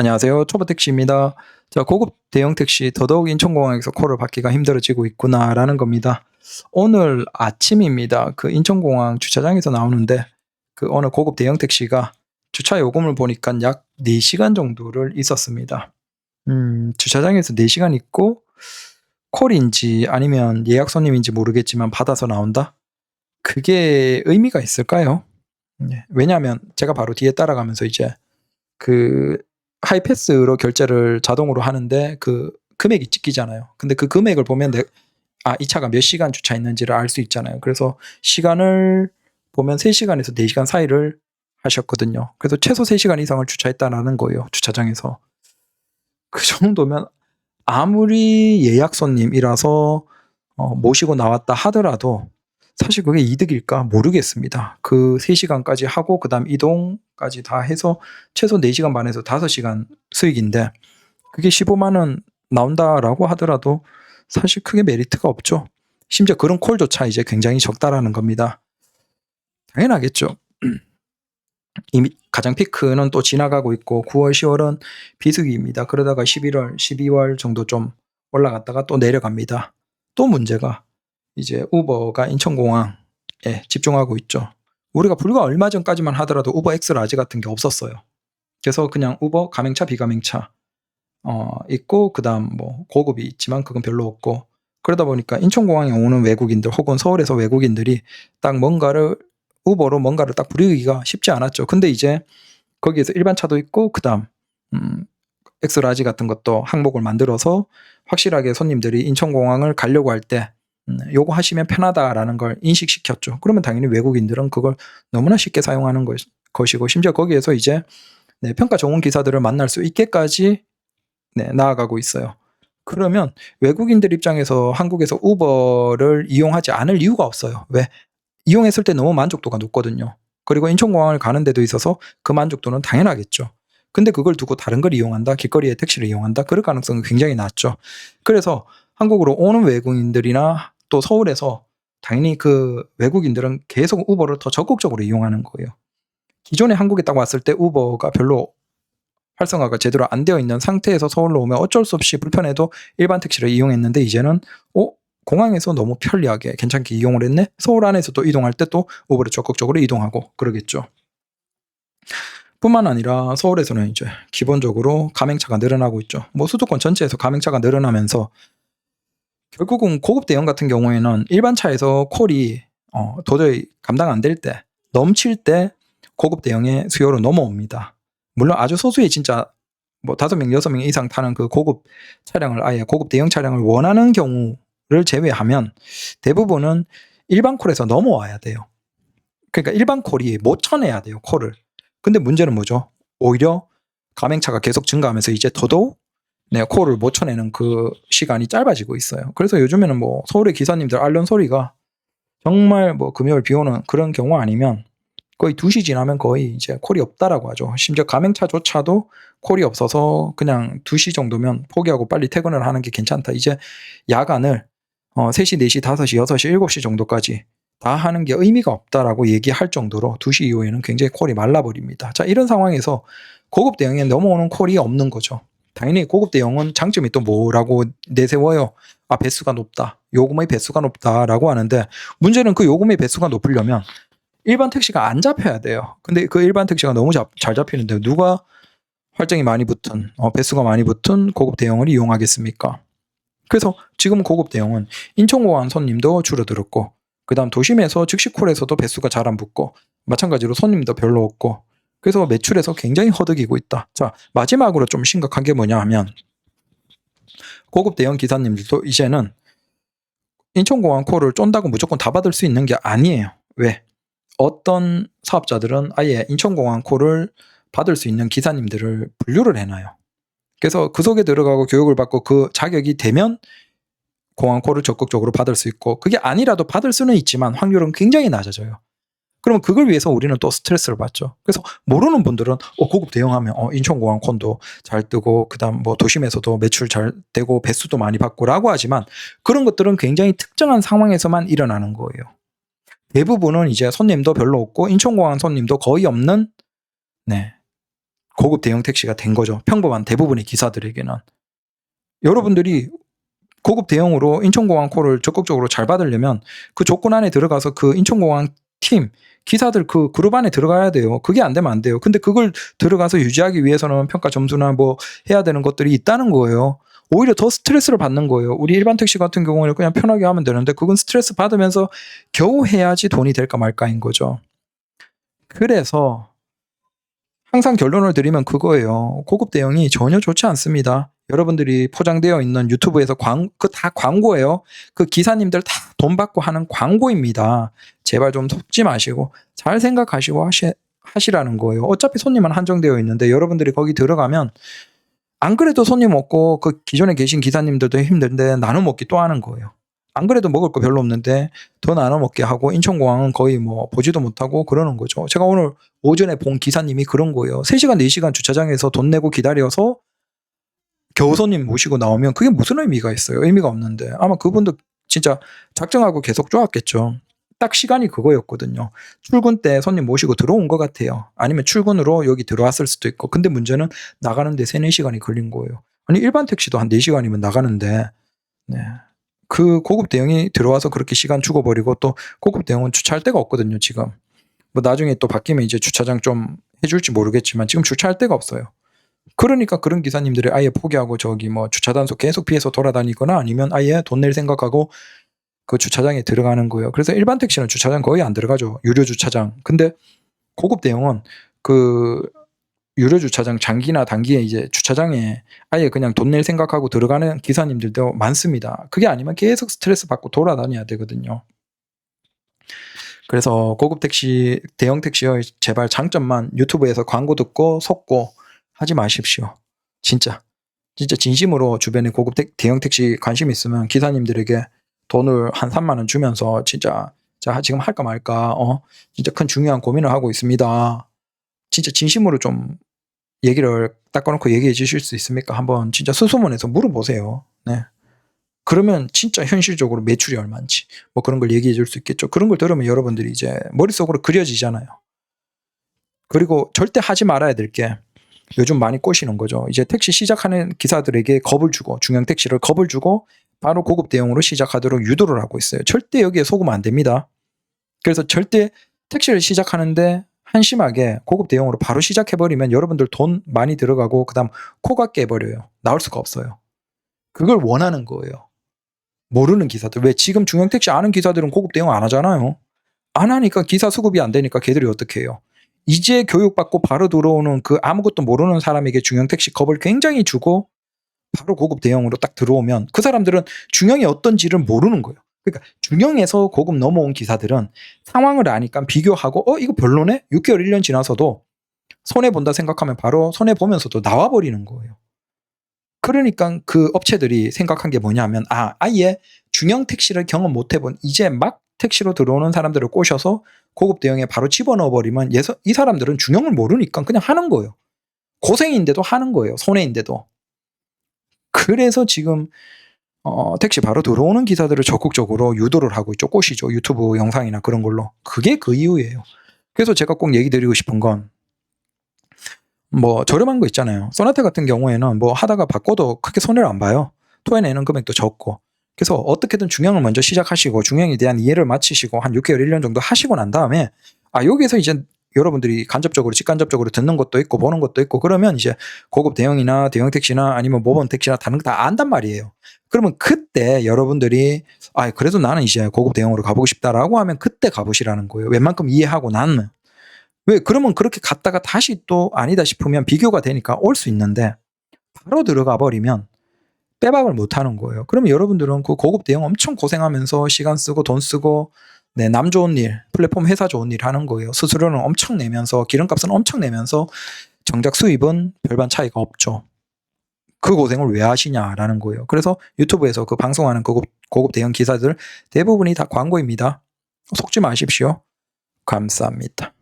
안녕하세요. 초보택시입니다. 자, 고급 대형 택시 더더욱 인천공항에서 콜을 받기가 힘들어지고 있구나라는 겁니다. 오늘 아침입니다. 그 인천공항 주차장에서 나오는데 그 어느 고급 대형 택시가 주차 요금을 보니까 약 4시간 정도를 있었습니다. 주차장에서 4시간 있고 콜인지 아니면 예약 손님인지 모르겠지만 받아서 나온다? 그게 의미가 있을까요? 네. 왜냐하면 제가 바로 뒤에 따라가면서 이제 그 하이패스로 결제를 자동으로 하는데 그 금액이 찍히잖아요. 근데 그 금액을 보면 이 차가 몇 시간 주차했는지를 알 수 있잖아요. 그래서 시간을 보면 3시간에서 4시간 사이를 하셨거든요. 그래서 최소 3시간 이상을 주차했다라는 거예요, 주차장에서. 그 정도면 아무리 예약 손님이라서 모시고 나왔다 하더라도 사실 그게 이득일까 모르겠습니다. 그 3시간까지 하고 그다음 이동까지 다 해서 최소 4시간 반에서 5시간 수익인데 그게 15만 원 나온다라고 하더라도 사실 크게 메리트가 없죠. 심지어 그런 콜조차 이제 굉장히 적다라는 겁니다. 당연하겠죠. 이미 가장 피크는 또 지나가고 있고 9월, 10월은 비수기입니다. 그러다가 11월, 12월 정도 좀 올라갔다가 또 내려갑니다. 또 문제가 이제 우버가 인천공항에 집중하고 있죠. 우리가 불과 얼마 전까지만 하더라도 우버 X 라지 같은 게 없었어요. 그래서 그냥 우버 가맹차, 비가맹차 있고 그다음 뭐 고급이 있지만 그건 별로 없고 그러다 보니까 인천공항에 오는 외국인들 혹은 서울에서 외국인들이 딱 우버로 뭔가를 딱 부리기가 쉽지 않았죠. 근데 이제 거기에서 일반 차도 있고 그다음 엑스라지 같은 것도 항목을 만들어서 확실하게 손님들이 인천공항을 가려고 할 때 요거 하시면 편하다라는 걸 인식시켰죠. 그러면 당연히 외국인들은 그걸 너무나 쉽게 사용하는 것이고 심지어 거기에서 이제 평가 좋은 기사들을 만날 수 있게까지 나아가고 있어요. 그러면 외국인들 입장에서 한국에서 우버를 이용하지 않을 이유가 없어요. 왜? 이용했을 때 너무 만족도가 높거든요. 그리고 인천공항을 가는 데도 있어서 그 만족도는 당연하겠죠. 근데 그걸 두고 다른 걸 이용한다, 길거리에 택시를 이용한다, 그럴 가능성은 굉장히 낮죠. 그래서 한국으로 오는 외국인들이나 또 서울에서 당연히 그 외국인들은 계속 우버를 더 적극적으로 이용하는 거예요. 기존에 한국에 딱 왔을 때 우버가 별로 활성화가 제대로 안 되어 있는 상태에서 서울로 오면 어쩔 수 없이 불편해도 일반 택시를 이용했는데 이제는 공항에서 너무 편리하게 괜찮게 이용을 했네? 서울 안에서도 이동할 때 또 우버를 적극적으로 이동하고 그러겠죠. 뿐만 아니라 서울에서는 이제 기본적으로 가맹차가 늘어나고 있죠. 뭐 수도권 전체에서 가맹차가 늘어나면서 결국은 고급 대형 같은 경우에는 일반 차에서 콜이 도저히 감당 안 될 때, 넘칠 때 고급 대형의 수요로 넘어옵니다. 물론 아주 소수의 진짜 뭐 5명, 6명 이상 타는 그 고급 차량을 아예 고급 대형 차량을 원하는 경우를 제외하면 대부분은 일반 콜에서 넘어와야 돼요. 그러니까 일반 콜이 못 쳐내야 돼요, 콜을. 근데 문제는 뭐죠? 오히려 가맹차가 계속 증가하면서 이제 더더욱 콜을 못 쳐내는 그 시간이 짧아지고 있어요. 그래서 요즘에는 뭐 서울의 기사님들 앓는 소리가 정말 뭐 금요일 비 오는 그런 경우 아니면 거의 2시 지나면 거의 이제 콜이 없다라고 하죠. 심지어 가맹차조차도 콜이 없어서 그냥 2시 정도면 포기하고 빨리 퇴근을 하는 게 괜찮다. 이제 야간을 3시, 4시, 5시, 6시, 7시 정도까지 다 하는 게 의미가 없다라고 얘기할 정도로 2시 이후에는 굉장히 콜이 말라버립니다. 자, 이런 상황에서 고급 대형에 넘어오는 콜이 없는 거죠. 당연히 고급 대형은 장점이 또 뭐라고 내세워요? 배수가 높다. 요금의 배수가 높다라고 하는데 문제는 그 요금의 배수가 높으려면 일반 택시가 안 잡혀야 돼요. 근데 그 일반 택시가 너무 잘 잡히는데 누가 활정이 많이 붙은 배수가 많이 붙은 고급 대형을 이용하겠습니까? 그래서 지금 고급 대형은 인천공항 손님도 줄어들었고 그다음 도심에서 즉시콜에서도 배수가 잘 안 붙고 마찬가지로 손님도 별로 없고 그래서 매출에서 굉장히 허덕이고 있다. 자, 마지막으로 좀 심각한 게 뭐냐 하면 고급 대형 기사님들도 이제는 인천공항 콜을 쫀다고 무조건 다 받을 수 있는 게 아니에요. 왜? 어떤 사업자들은 아예 인천공항 콜을 받을 수 있는 기사님들을 분류를 해놔요. 그래서 그 속에 들어가고 교육을 받고 그 자격이 되면 공항 콜을 적극적으로 받을 수 있고 그게 아니라도 받을 수는 있지만 확률은 굉장히 낮아져요. 그러면 그걸 위해서 우리는 또 스트레스를 받죠. 그래서 모르는 분들은 고급 대형하면 인천공항 콘도 잘 뜨고 그다음 뭐 도심에서도 매출 잘 되고 배수도 많이 받고라고 하지만 그런 것들은 굉장히 특정한 상황에서만 일어나는 거예요. 대부분은 이제 손님도 별로 없고 인천공항 손님도 거의 없는 고급 대형 택시가 된 거죠. 평범한 대부분의 기사들에게는. 여러분들이 고급 대형으로 인천공항 콜을 적극적으로 잘 받으려면 그 조건 안에 들어가서 그 인천공항 팀 기사들 그 그룹 안에 들어가야 돼요. 그게 안 되면 안 돼요. 근데 그걸 들어가서 유지하기 위해서는 평가 점수나 뭐 해야 되는 것들이 있다는 거예요. 오히려 더 스트레스를 받는 거예요. 우리 일반 택시 같은 경우는 그냥 편하게 하면 되는데 그건 스트레스 받으면서 겨우 해야지 돈이 될까 말까인 거죠. 그래서 항상 결론을 드리면 그거예요. 고급 대형이 전혀 좋지 않습니다. 여러분들이 포장되어 있는 유튜브에서 그 다 광고예요. 그 기사님들 다 돈 받고 하는 광고입니다. 제발 좀 속지 마시고 잘 생각하시고 하시라는 거예요. 어차피 손님은 한정되어 있는데 여러분들이 거기 들어가면 안 그래도 손님 없고 그 기존에 계신 기사님들도 힘든데 나눠 먹기 또 하는 거예요. 안 그래도 먹을 거 별로 없는데 더 나눠 먹게 하고 인천공항은 거의 뭐 보지도 못하고 그러는 거죠. 제가 오늘 오전에 본 기사님이 그런 거예요. 3시간 4시간 주차장에서 돈 내고 기다려서 겨우 손님 모시고 나오면 그게 무슨 의미가 있어요. 의미가 없는데 아마 그분도 진짜 작정하고 계속 좋았겠죠. 딱 시간이 그거였거든요. 출근 때 손님 모시고 들어온 것 같아요. 아니면 출근으로 여기 들어왔을 수도 있고. 근데 문제는 나가는데 3-4시간이 걸린 거예요. 아니 일반 택시도 한 4시간이면 나가는데 네. 그 고급 대형이 들어와서 그렇게 시간 죽어버리고 또 고급 대형은 주차할 데가 없거든요. 지금 뭐 나중에 또 바뀌면 이제 주차장 좀 해줄지 모르겠지만 지금 주차할 데가 없어요. 그러니까 그런 기사님들이 아예 포기하고 저기 뭐 주차 단속 계속 피해서 돌아다니거나 아니면 아예 돈 낼 생각하고 그 주차장에 들어가는 거예요. 그래서 일반 택시는 주차장 거의 안 들어가죠. 유료 주차장. 근데 고급 대형은 그 유료 주차장 장기나 단기에 이제 주차장에 아예 그냥 돈 낼 생각하고 들어가는 기사님들도 많습니다. 그게 아니면 계속 스트레스 받고 돌아다녀야 되거든요. 그래서 고급 택시, 대형 택시의 제발 장점만 유튜브에서 광고 듣고 속고 하지 마십시오. 진짜 진심으로 주변에 고급 대형 택시 관심 있으면 기사님들에게 돈을 한 3만 원 주면서 진짜 자 지금 할까 말까 진짜 큰 중요한 고민을 하고 있습니다. 진짜 진심으로 좀 얘기를 딱 꺼놓고 얘기해 주실 수 있습니까? 한번 진짜 수소문해서 물어보세요. 네. 그러면 진짜 현실적으로 매출이 얼마인지 뭐 그런 걸 얘기해 줄 수 있겠죠. 그런 걸 들으면 여러분들이 이제 머릿속으로 그려지잖아요. 그리고 절대 하지 말아야 될 게 요즘 많이 꼬시는 거죠. 이제 택시 시작하는 기사들에게 겁을 주고 중형 택시를 겁을 주고 바로 고급 대형으로 시작하도록 유도를 하고 있어요. 절대 여기에 속으면 안 됩니다. 그래서 절대 택시를 시작하는데 한심하게 고급 대형으로 바로 시작해버리면 여러분들 돈 많이 들어가고 그 다음 코가 깨버려요. 나올 수가 없어요. 그걸 원하는 거예요. 모르는 기사들. 왜 지금 중형 택시 아는 기사들은 고급 대형 안 하잖아요. 안 하니까 기사 수급이 안 되니까 걔들이 어떻게 해요. 이제 교육받고 바로 들어오는 그 아무것도 모르는 사람에게 중형 택시 겁을 굉장히 주고 바로 고급 대형으로 딱 들어오면 그 사람들은 중형이 어떤지를 모르는 거예요. 그러니까 중형에서 고급 넘어온 기사들은 상황을 아니까 비교하고 이거 별로네? 6개월 1년 지나서도 손해본다 생각하면 바로 손해보면서도 나와버리는 거예요. 그러니까 그 업체들이 생각한 게 뭐냐면 아예 중형 택시를 경험 못 해본 이제 막 택시로 들어오는 사람들을 꼬셔서 고급 대형에 바로 집어넣어버리면 이 사람들은 중형을 모르니까 그냥 하는 거예요. 고생인데도 하는 거예요. 손해인데도. 그래서 지금 택시 바로 들어오는 기사들을 적극적으로 유도를 하고 있죠. 꼬시죠. 유튜브 영상이나 그런 걸로. 그게 그 이유예요. 그래서 제가 꼭 얘기 드리고 싶은 건 뭐 저렴한 거 있잖아요. 소나타 같은 경우에는 뭐 하다가 바꿔도 크게 손해를 안 봐요. 토해내는 금액도 적고. 그래서 어떻게든 중형을 먼저 시작하시고 중형에 대한 이해를 마치시고 한 6개월 1년 정도 하시고 난 다음에 여기에서 이제 여러분들이 간접적으로 직간접적으로 듣는 것도 있고 보는 것도 있고 그러면 이제 고급 대형이나 대형 택시나 아니면 모범 택시나 다른 거 다 안단 말이에요. 그러면 그때 여러분들이 그래도 나는 이제 고급 대형으로 가보고 싶다라고 하면 그때 가보시라는 거예요. 웬만큼 이해하고 나면. 왜 그러면 그렇게 갔다가 다시 또 아니다 싶으면 비교가 되니까 올 수 있는데 바로 들어가 버리면 빼박을 못 하는 거예요. 그러면 여러분들은 그 고급 대형 엄청 고생하면서 시간 쓰고 돈 쓰고 남 좋은 일, 플랫폼 회사 좋은 일 하는 거예요. 수수료는 엄청 내면서 기름값은 엄청 내면서 정작 수입은 별반 차이가 없죠. 그 고생을 왜 하시냐라는 거예요. 그래서 유튜브에서 그 방송하는 고급 대형 기사들 대부분이 다 광고입니다. 속지 마십시오. 감사합니다.